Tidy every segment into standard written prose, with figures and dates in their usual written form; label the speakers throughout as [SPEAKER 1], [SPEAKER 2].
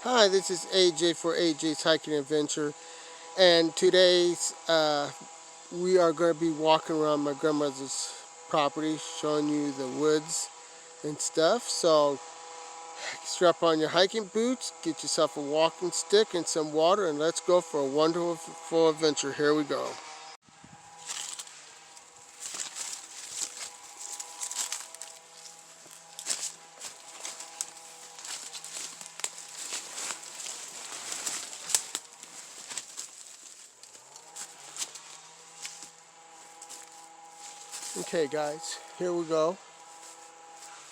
[SPEAKER 1] Hi, this is AJ for AJ's Hiking Adventure, and today's we are going to be walking around my grandmother's property, showing you the woods and stuff. So strap on your hiking boots, get yourself a walking stick and some water, and let's go for a wonderful adventure. Here we go. Okay guys, here we go.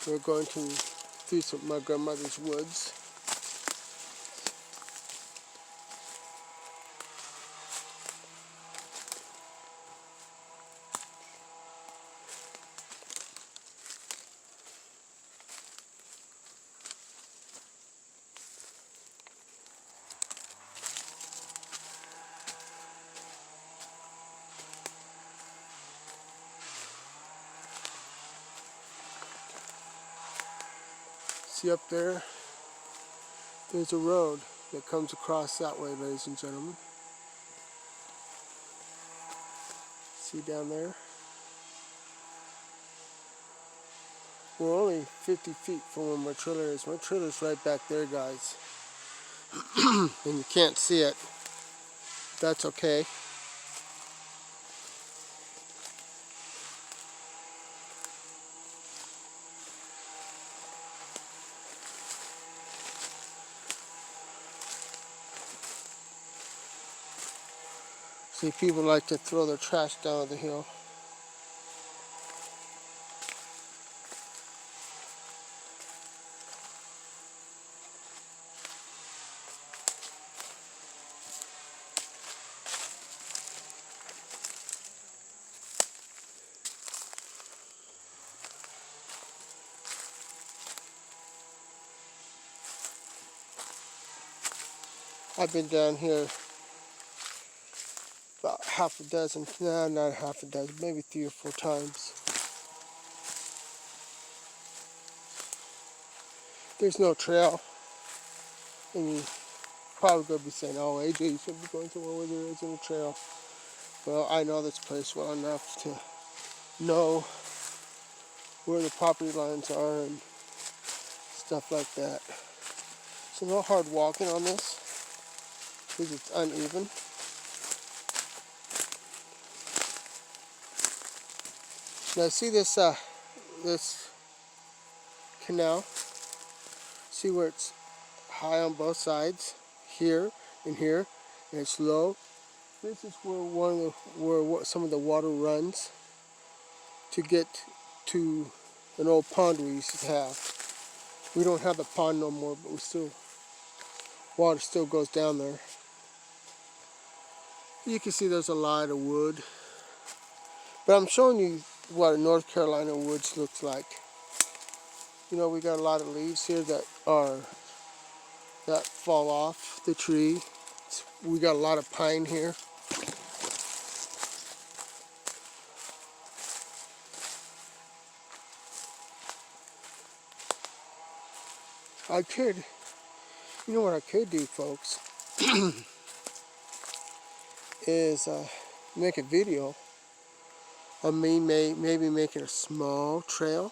[SPEAKER 1] We're going to through my grandmother's woods. See up there? There's a road that comes across that way, ladies and gentlemen. See down there? We're only 50 feet from where my trailer is. My trailer's right back there, guys. And you can't see it. That's okay. See, people like to throw their trash down the hill. I've been down here about half a dozen, no, not half a dozen, maybe 3 or 4 times. There's no trail. And you probably going to be saying, oh, AJ, you should be going somewhere where there isn't a trail. Well, I know this place well enough to know where the property lines are and stuff like that. So no hard walking on this because it's uneven. Now see this canal? See where it's high on both sides, here and here, and it's low. This is where some of the water runs to get to an old pond we used to have. We don't have the pond no more, but water still goes down there. You can see there's a lot of wood, but I'm showing you what a North Carolina woods looks like. You know, we got a lot of leaves here that fall off the tree. We got a lot of pine here. You know what I could do, folks, is make a video of me maybe making a small trail.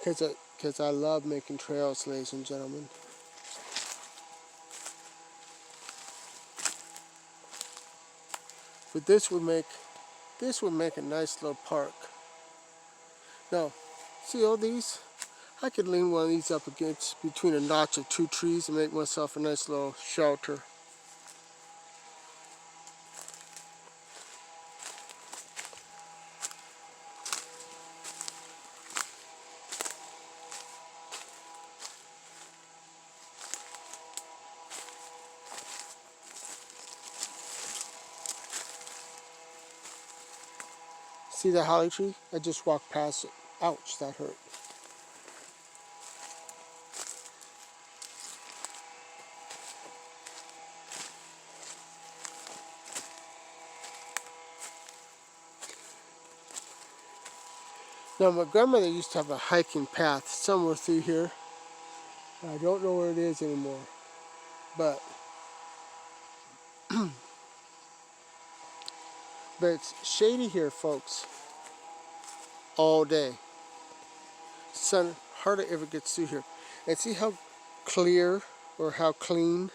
[SPEAKER 1] Because I love making trails, ladies and gentlemen. But this would make a nice little park. Now, see all these? I could lean one of these up against between a notch of 2 trees and make myself a nice little shelter. See the holly tree? I just walked past it. Ouch, that hurt. Now, my grandmother used to have a hiking path somewhere through here. I don't know where it is anymore, but it's shady here, folks, all day. Sun hardly ever gets through here. And see how clear or how clean?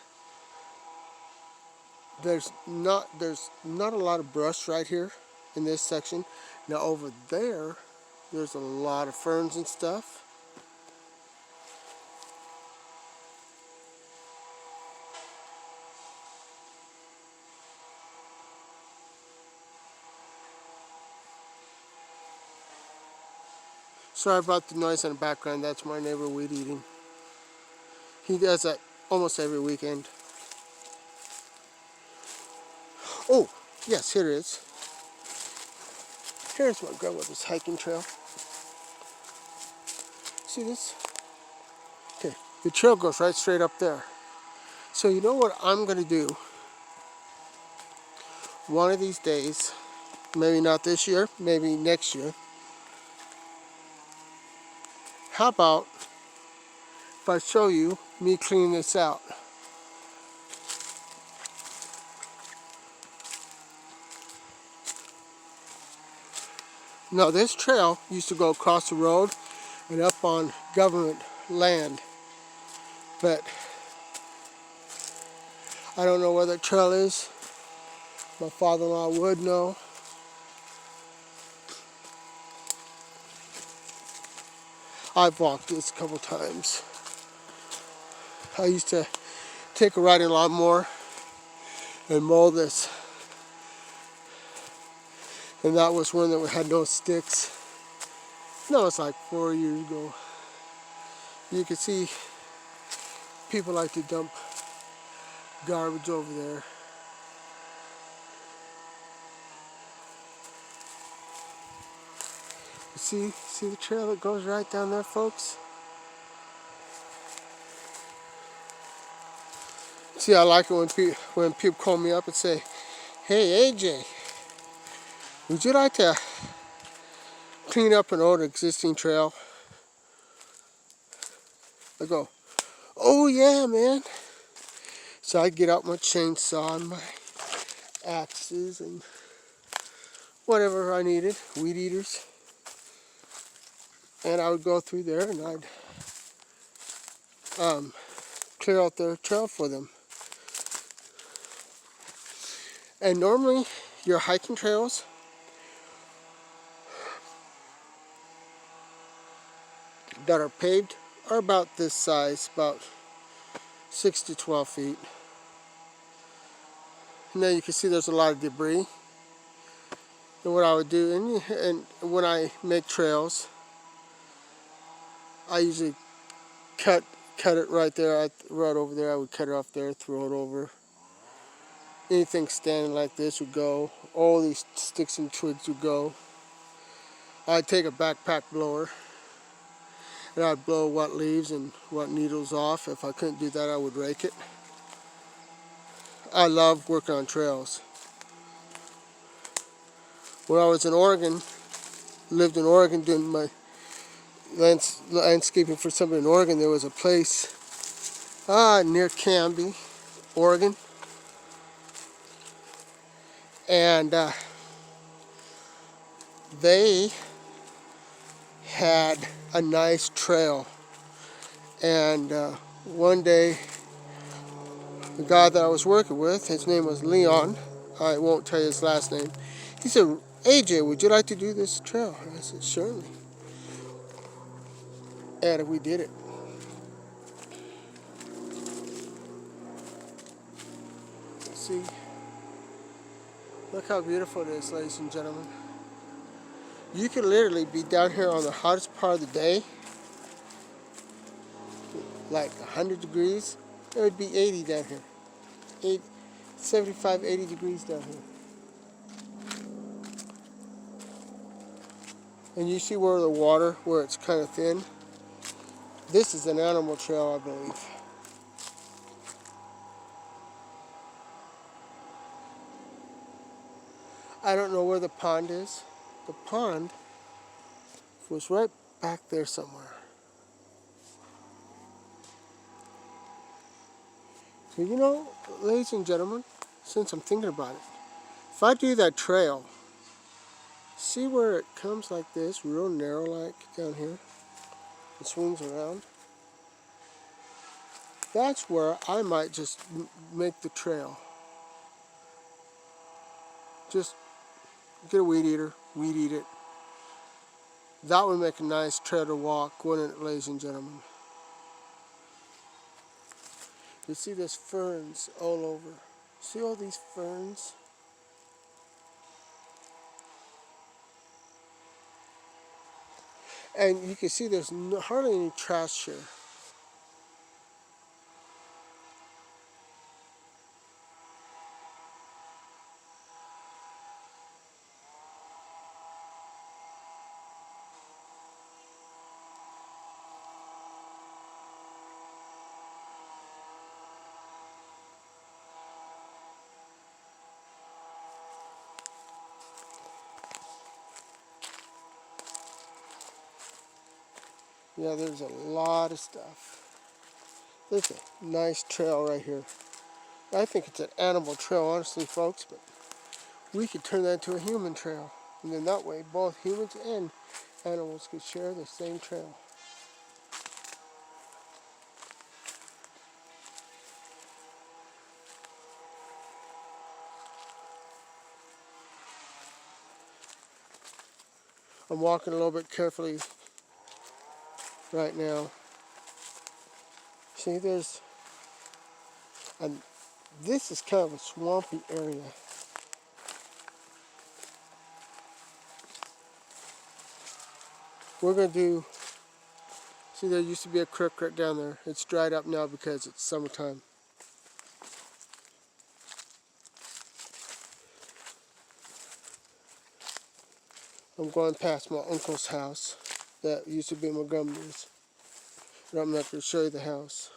[SPEAKER 1] There's not a lot of brush right here in this section. Now over there, there's a lot of ferns and stuff. Sorry about the noise in the background. That's my neighbor weed eating. He does that almost every weekend. Oh, yes, here it is. Here's my grandmother's hiking trail. See this? Okay, the trail goes right straight up there. So you know what I'm going to do? One of these days, maybe not this year, maybe next year. How about if I show you me cleaning this out? Now this trail used to go across the road and up on government land, but I don't know where that trail is. My father-in-law would know. I've walked this a couple times. I used to take a riding lawnmower and mow this, and that was when we had no sticks. That was like 4 years ago. You can see people like to dump garbage over there. See the trail that goes right down there, folks? See, I like it when people call me up and say, "Hey, AJ, would you like to clean up an old existing trail?" I go, "Oh yeah, man." So I get out my chainsaw and my axes and whatever I needed, weed eaters, and I would go through there and I'd clear out their trail for them. And normally, your hiking trails that are paved are about this size, about 6 to 12 feet. And then you can see there's a lot of debris. And what I would do, and when I make trails, I usually cut it right there, right over there. I would cut it off there, throw it over. Anything standing like this would go. All these sticks and twigs would go. I'd take a backpack blower and I'd blow what leaves and what needles off. If I couldn't do that, I would rake it. I love working on trails. When I was in Oregon, lived in Oregon doing my landscaping for somebody in Oregon, there was a place near Canby, Oregon, and they had a nice trail. And one day, the guy that I was working with, his name was Leon, I won't tell you his last name, he said, "AJ, would you like to do this trail?" And I said, "Certainly." And we did it. See, look how beautiful it is, ladies and gentlemen. You could literally be down here on the hottest part of the day, like 100 degrees. It would be 80 down here. 75, 80 degrees down here. And you see where the water, where it's kind of thin? This is an animal trail, I believe. I don't know where the pond is. The pond was right back there somewhere. But you know, ladies and gentlemen, since I'm thinking about it, if I do that trail, see where it comes like this, real narrow like down here, and swings around? That's where I might just make the trail. Just get a weed eater, weed eat it. That would make a nice trail to walk, wouldn't it, ladies and gentlemen? You see there's ferns all over. See all these ferns? And you can see there's hardly any trash here. Yeah, there's a lot of stuff. There's a nice trail right here. I think it's an animal trail, honestly, folks, but we could turn that into a human trail. And then that way, both humans and animals could share the same trail. I'm walking a little bit carefully right now. See, and this is kind of a swampy area. We're going to see, there used to be a creek right down there. It's dried up now because it's summertime. I'm going past my uncle's house that used to be Montgomery's. And I'm not going to show you the house.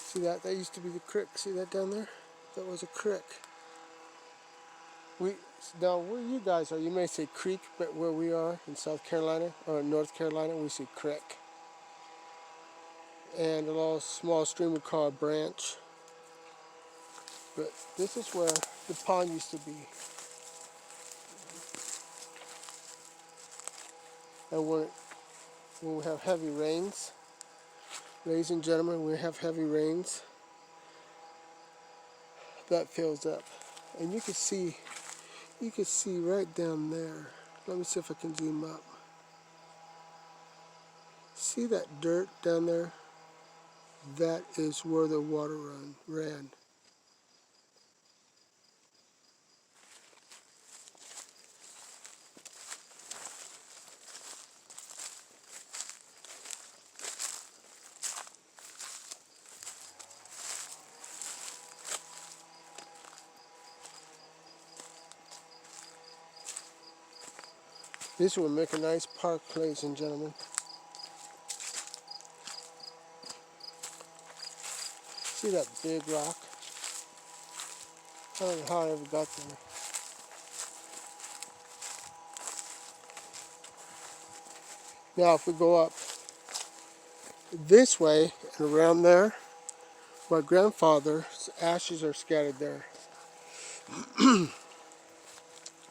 [SPEAKER 1] See that? That used to be the creek. See that down there? That was a creek. Now where you guys are, you may say creek, but where we are in South Carolina or North Carolina, we say creek. And a little small stream we call a branch. But this is where the pond used to be. And when we have heavy rains, ladies and gentlemen, we have heavy rains, that fills up. And you can see right down there. Let me see if I can zoom up. See that dirt down there? That is where the water ran. This will make a nice park, ladies and gentlemen. See that big rock? I don't know how I ever got there. Now if we go up this way and around there, my grandfather's ashes are scattered there.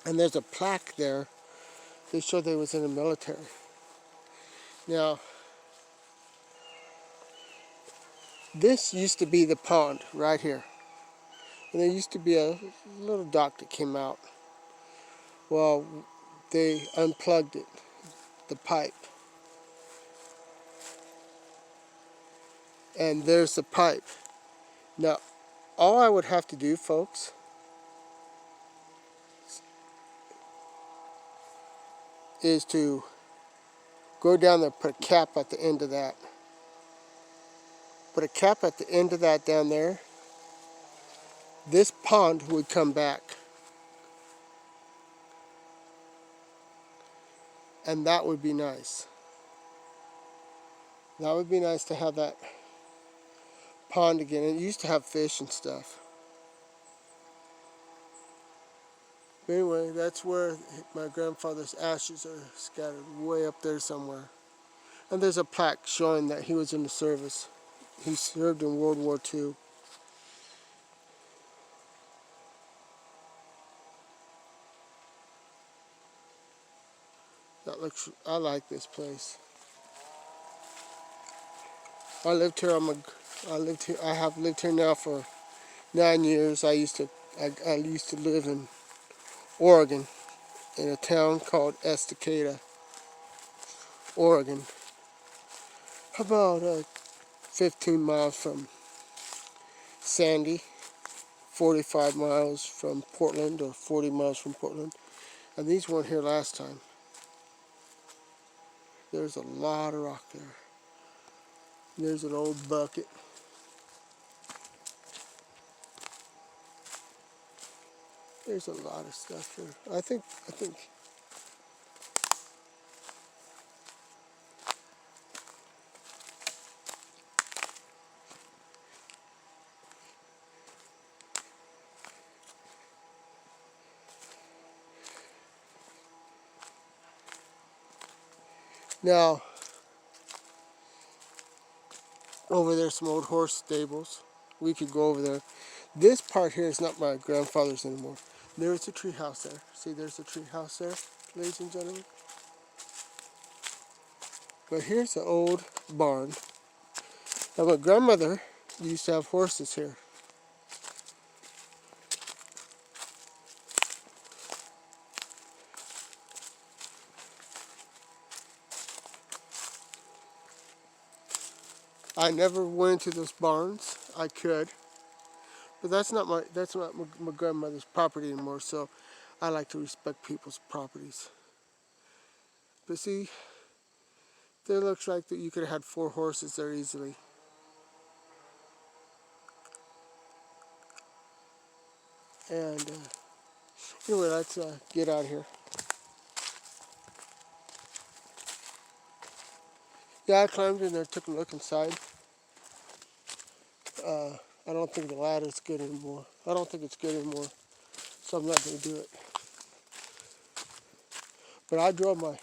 [SPEAKER 1] And there's a plaque there. They show they was in the military. Now, this used to be the pond right here. And there used to be a little dock that came out. Well, they unplugged it, the pipe. And there's the pipe. Now, all I would have to do, folks, is to go down there and put a cap at the end of that. put a cap at the end of that down there, this pond would come back. And that would be nice. That would be nice to have that pond again. It used to have fish and stuff. But anyway, that's where my grandfather's ashes are scattered, way up there somewhere. And there's a plaque showing that he was in the service. He served in World War II. That looks, I like this place. I lived here. I have lived here now for 9 years. I used to live in Oregon, in a town called Estacada, Oregon. About 15 miles from Sandy, 45 miles from Portland, or 40 miles from Portland. And these weren't here last time. There's a lot of rock there. There's an old bucket. There's a lot of stuff here. I think. Now, over there's some old horse stables. We could go over there. This part here is not my grandfather's anymore. There's a tree house there. See, there's a tree house there, ladies and gentlemen. But here's an old barn. Now, my grandmother used to have horses here. I never went into those barns. I could, but that's not my grandmother's property anymore. So I like to respect people's properties. But see, there looks like that you could have had 4 horses there easily. And anyway, let's get out of here. Yeah, I climbed in there, took a look inside. I don't think the ladder's good anymore. I don't think it's good anymore, so I'm not going to do it. But I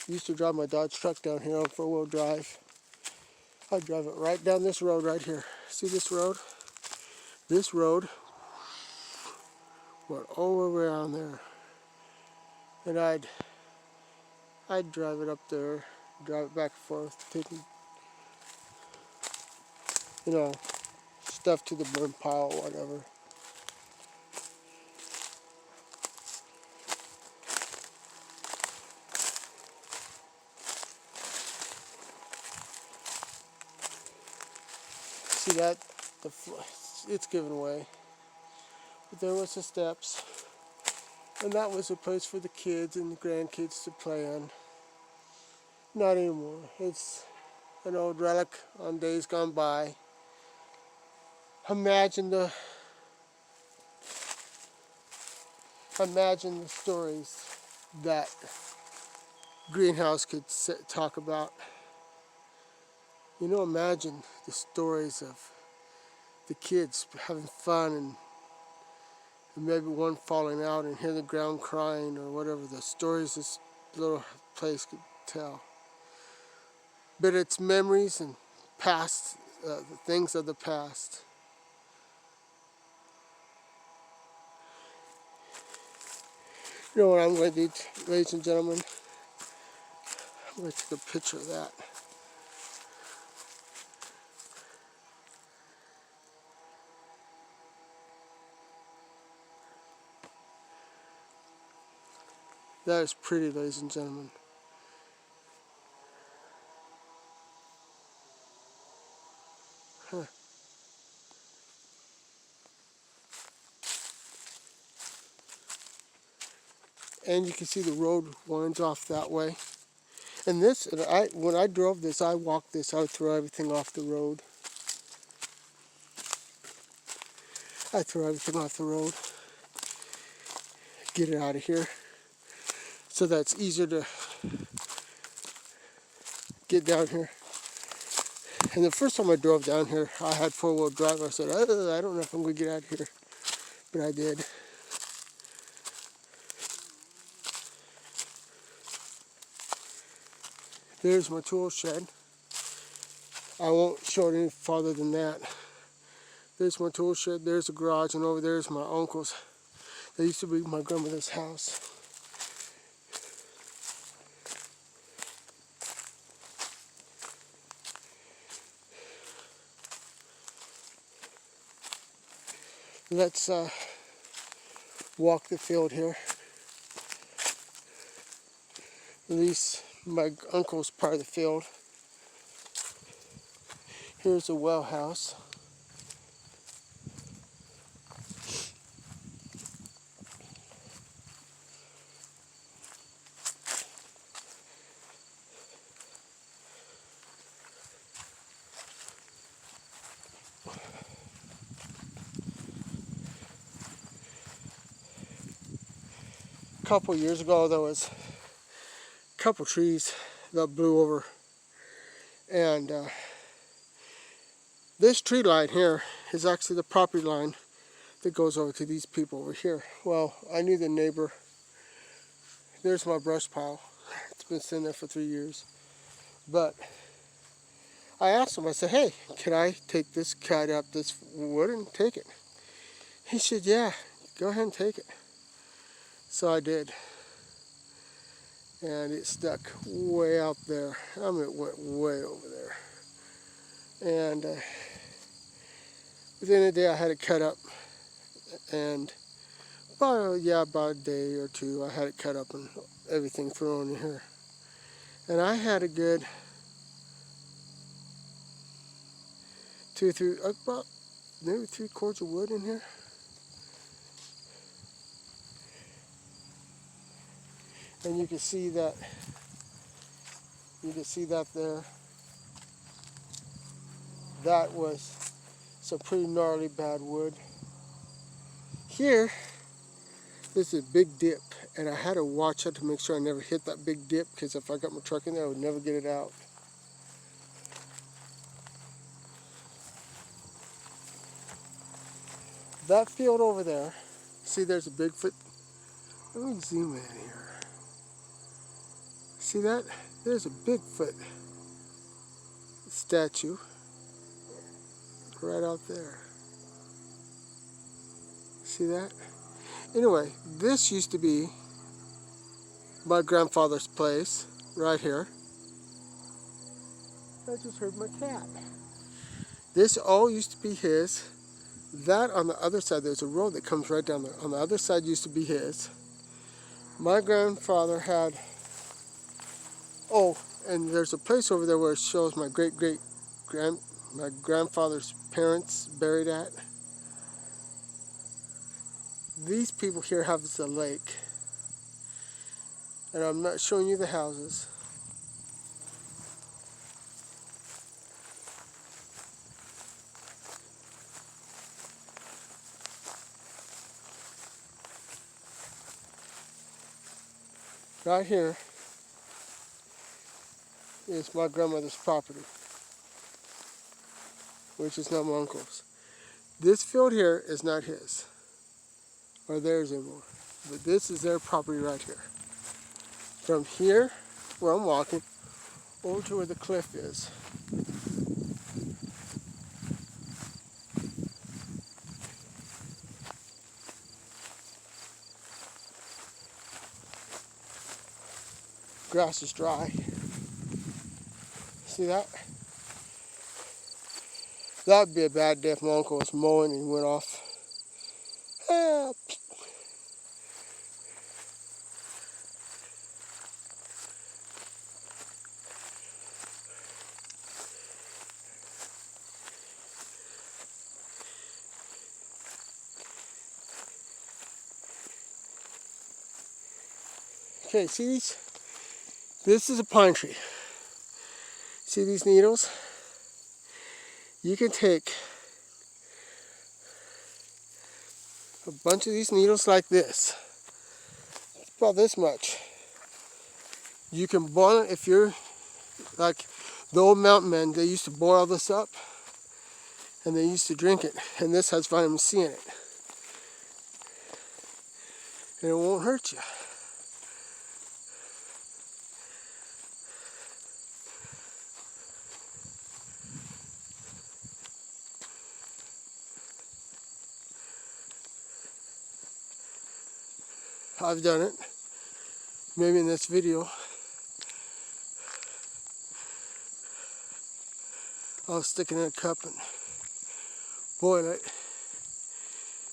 [SPEAKER 1] used to drive my Dodge truck down here on 4-wheel drive. I drive it right down this road right here. See this road? This road went all the way around there. And I'd drive it up there, drive it back and forth, taking, stuff to the burn pile or whatever. See that? It's given away. But there was the steps. And that was a place for the kids and the grandkids to play on. Not anymore. It's an old relic on days gone by. Imagine the stories that Greenhouse could talk about. Imagine the stories of the kids having fun and maybe one falling out and hear the ground crying or whatever. The stories this little place could tell. But it's memories and past, the things of the past. You know what I'm going to do, ladies and gentlemen? I'm going to take a picture of that. That is pretty, ladies and gentlemen. Huh. And you can see the road winds off that way. And when I drove this, I walked this, I would throw everything off the road. I throw everything off the road, get it out of here, so that it's easier to get down here. And the first time I drove down here, I had four-wheel drive. I said, I don't know if I'm going to get out of here, but I did. There's my tool shed. I won't show it any farther than that. There's my tool shed, there's the garage, and over there's my uncle's. That used to be my grandmother's house. Let's walk the field here. At least my uncle's part of the field. Here's a well house. A couple years ago, there was a couple trees that blew over, and this tree line here is actually the property line that goes over to these people over here. Well, I knew the neighbor. There's my brush pile. It's been sitting there for 3 years. But I asked him, I said, hey, can I take this, cut up this wood and take it? He said, yeah, go ahead and take it. So I did. And it stuck way out there. I mean, it went way over there. And within a day I had it cut up. And about a day or two I had it cut up and everything thrown in here. And I had a good about maybe 3/4 of wood in here. And you can see that there. That was some pretty gnarly bad wood. Here, this is a big dip, and I had to watch out to make sure I never hit that big dip, because if I got my truck in there, I would never get it out. That field over there, see there's a Bigfoot. Let me zoom in here. See that? There's a Bigfoot statue right out there. See that? Anyway, this used to be my grandfather's place right here. I just heard my cat. This all used to be his. That on the other side, there's a road that comes right down there. On the other side used to be his. My grandfather had, and there's a place over there where it shows my my grandfather's parents buried at. These people here have the lake. And I'm not showing you the houses. Right here is my grandmother's property, which is not my uncle's. This field here is not his or theirs anymore, but this is their property right here. From here, where I'm walking, over to where the cliff is. Grass is dry. See that? That would be a bad day if my uncle was mowing and went off. Help! Okay, see these? This is a pine tree. See these needles? You can take a bunch of these needles like this, about this much. You can boil it if you're like the old mountain men. They used to boil this up and they used to drink it, and this has vitamin C in it, and it won't hurt you. I've done it, maybe in this video. I'll stick it in a cup and boil it,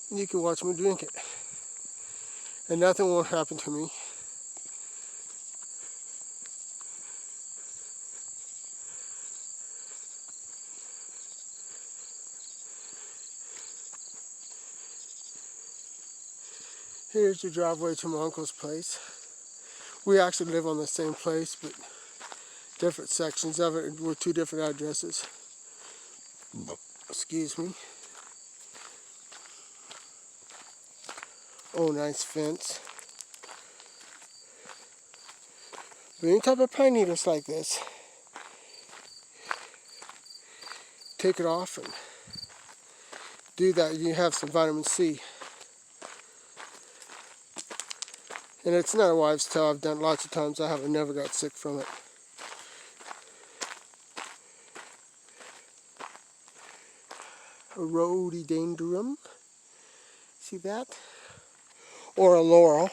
[SPEAKER 1] and you can watch me drink it, and nothing won't happen to me. Here's the driveway to my uncle's place. We actually live on the same place, but different sections of it were two different addresses. Excuse me. Oh, nice fence. But any type of pine needles like this, take it off and do that. You have some vitamin C. And it's not a wives' tale. I've done it lots of times. I haven't never got sick from it. A rhododendron. See that? Or a laurel.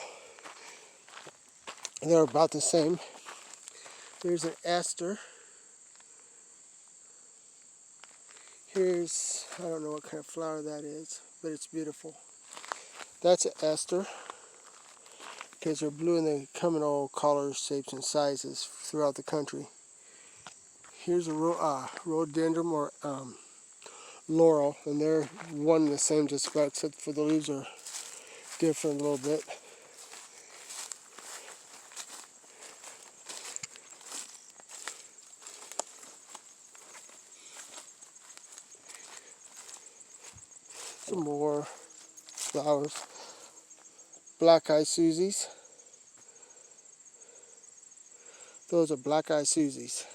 [SPEAKER 1] They're about the same. There's an aster. Here's, I don't know what kind of flower that is, but it's beautiful. That's an aster, because they're blue and they come in all colors, shapes, and sizes throughout the country. Here's a rhododendron or laurel, and they're one and the same just about, except for the leaves are different a little bit. Some more flowers. Black-eyed Susies. Those are black-eyed Susies.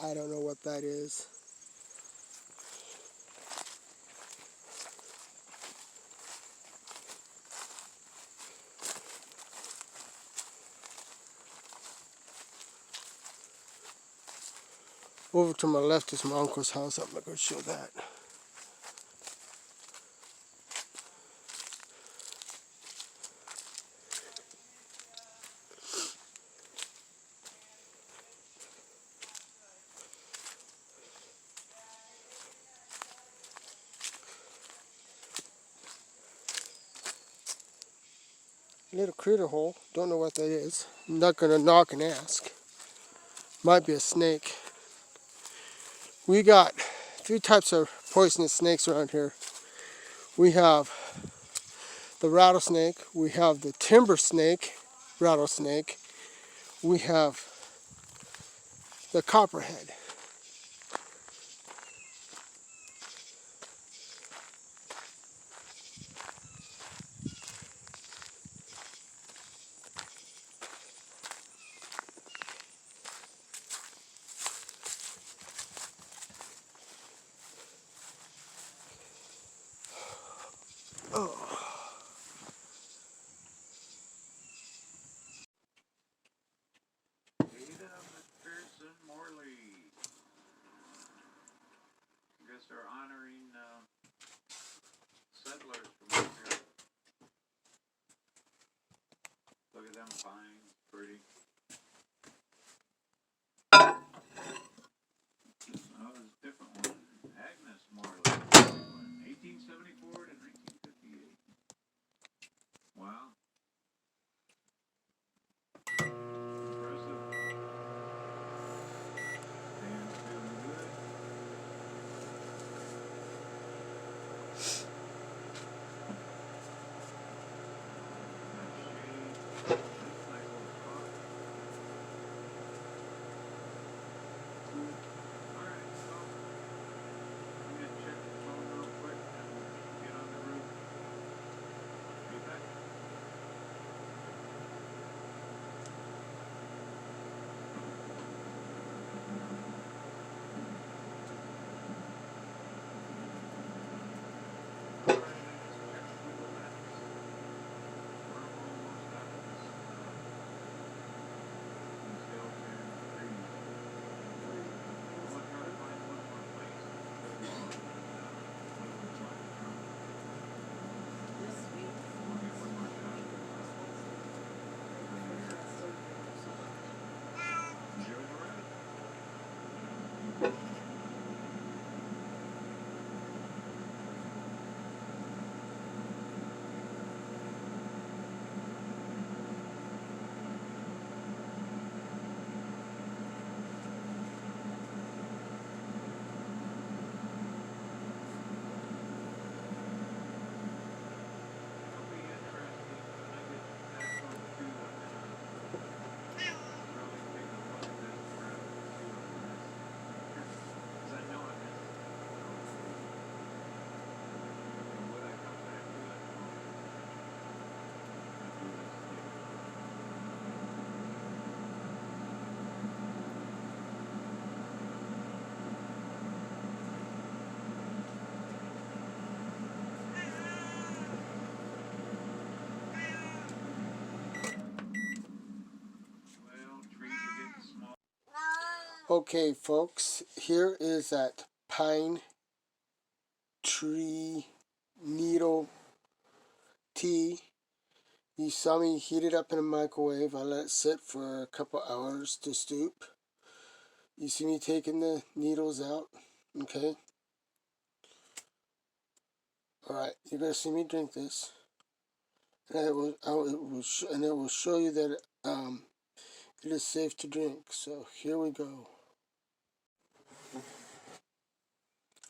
[SPEAKER 1] I don't know what that is. Over to my left is my uncle's house. I'm not going to show that. Little critter hole. Don't know what that is. I'm not going to knock and ask. Might be a snake. We got 3 types of poisonous snakes around here. We have the rattlesnake. We have the timber snake, rattlesnake. We have the copperhead. Oh.
[SPEAKER 2] Ada McPherson Morley.
[SPEAKER 1] Okay, folks, here is that pine tree needle tea. You saw me heat it up in a microwave. I let it sit for a couple hours to steep. You see me taking the needles out, okay? Alright, you're going to see me drink this. And it will show you that it is safe to drink. So here we go.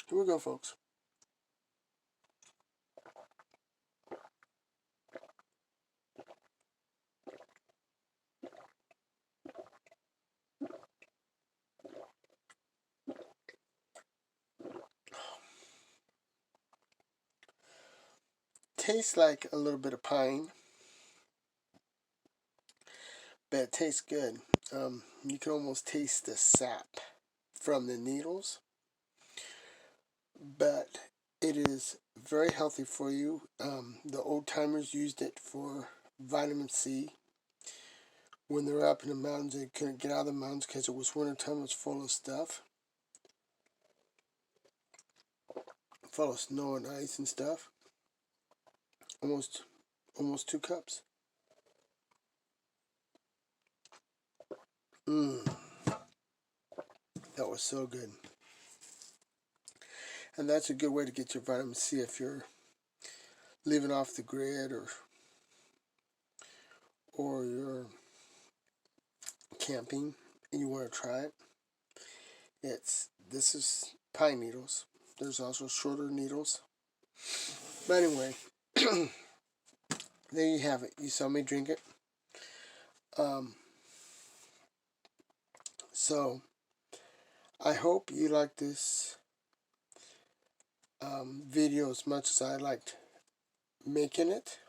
[SPEAKER 1] Here we go, folks. Tastes like a little bit of pine, but it tastes good. You can almost taste the sap from the needles, but it is very healthy for you. The old timers used it for vitamin C. When they were up in the mountains, they couldn't get out of the mountains because it was wintertime. It was full of stuff, full of snow and ice and stuff. Almost 2 cups. That was so good. And that's a good way to get your vitamin C if you're living off the grid or you're camping and you want to try it. This is pine needles. There's also shorter needles. But anyway, there you have it. You saw me drink it. So I hope you like this video as much as I liked making it.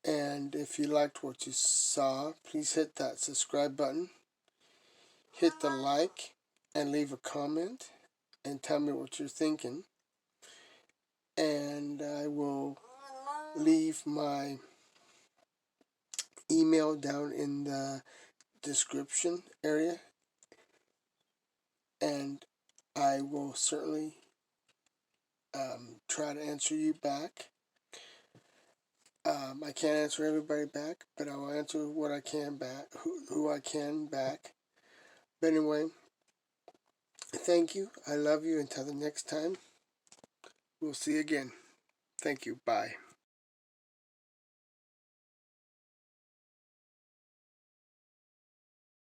[SPEAKER 1] And if you liked what you saw, please hit that subscribe button, hit the like, and leave a comment and tell me what you're thinking. And I will leave my email down in the description area, and I will certainly try to answer you back. I can't answer everybody back, but I will answer what I can back, who I can back. But anyway, thank you. I love you. Until the next time, we'll see you again. Thank you. Bye.